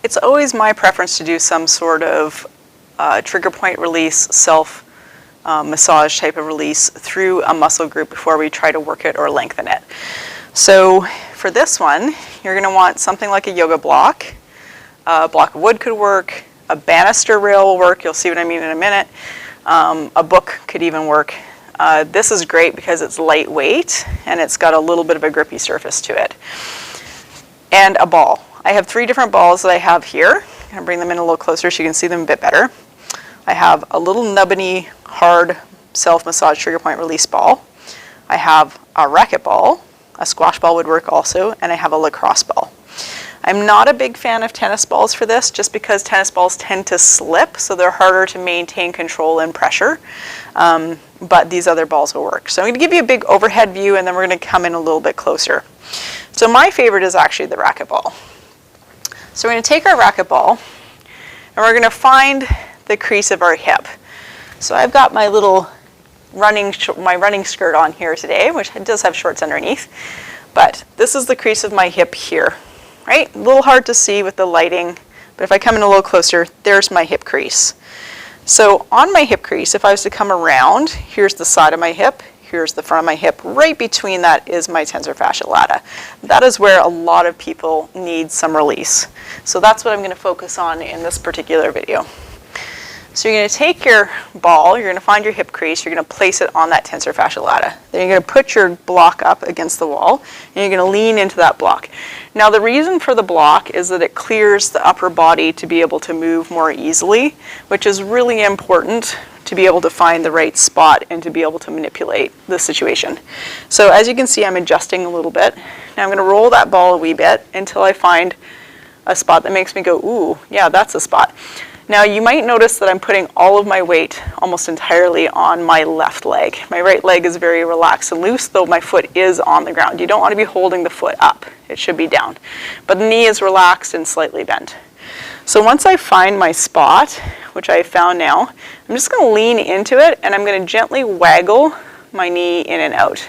it's always my preference to do some sort of trigger point release, self massage type of release through a muscle group before we try to work it or lengthen it. So for this one, you're going to want something like a yoga block. A block of wood could work. A banister rail will work. You'll see what I mean in a minute. A book could even work. This is great because it's lightweight and it's got a little bit of a grippy surface to it. And a ball. I have 3 different balls that I have here. I'm going to bring them in a little closer so you can see them a bit better. I have a little nubbiny, hard self-massage trigger point release ball. I have a racket ball. A squash ball would work also. And I have a lacrosse ball. I'm not a big fan of tennis balls for this just because tennis balls tend to slip, so they're harder to maintain control and pressure. But these other balls will work. So I'm going to give you a big overhead view and then we're going to come in a little bit closer. So my favorite is actually the racket ball. So we're going to take our racket ball and we're going to find the crease of our hip. So I've got my little running skirt on here today, which does have shorts underneath. But this is the crease of my hip here. Right? A little hard to see with the lighting, but if I come in a little closer, there's my hip crease. So on my hip crease, if I was to come around, here's the side of my hip, here's the front of my hip, right between that is my tensor fascia lata. That is where a lot of people need some release. So that's what I'm going to focus on in this particular video. So you're going to take your ball, you're going to find your hip crease, you're going to place it on that tensor fascia lata. Then you're going to put your block up against the wall, and you're going to lean into that block. Now the reason for the block is that it clears the upper body to be able to move more easily, which is really important to be able to find the right spot and to be able to manipulate the situation. So as you can see, I'm adjusting a little bit. Now I'm going to roll that ball a wee bit until I find a spot that makes me go, ooh, yeah, that's a spot. Now you might notice that I'm putting all of my weight almost entirely on my left leg. My right leg is very relaxed and loose, though my foot is on the ground. You don't want to be holding the foot up. It should be down. But the knee is relaxed and slightly bent. So once I find my spot, which I have found now, I'm just going to lean into it and I'm going to gently waggle my knee in and out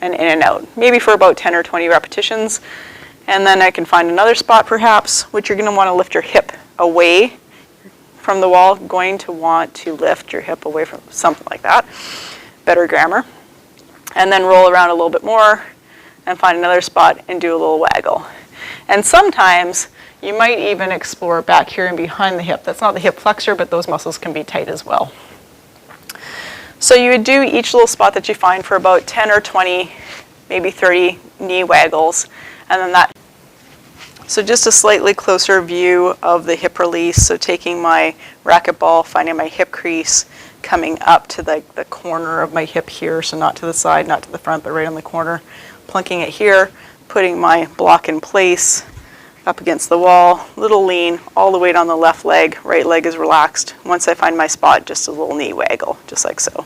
and in and out, maybe for about 10 or 20 repetitions. And then I can find another spot perhaps, which you're going to want to lift your hip away from the wall, going to want to lift your hip away from something like that. Better grammar. And then roll around a little bit more and find another spot and do a little waggle. And sometimes you might even explore back here and behind the hip. That's not the hip flexor, but those muscles can be tight as well. So you would do each little spot that you find for about 10 or 20, maybe 30 knee waggles, and then that. So just a slightly closer view of the hip release. So taking my racket ball, finding my hip crease, coming up to the corner of my hip here, so not to the side, not to the front, but right on the corner, plunking it here, putting my block in place, up against the wall, little lean, all the weight on the left leg, right leg is relaxed. Once I find my spot, just a little knee waggle, just like so.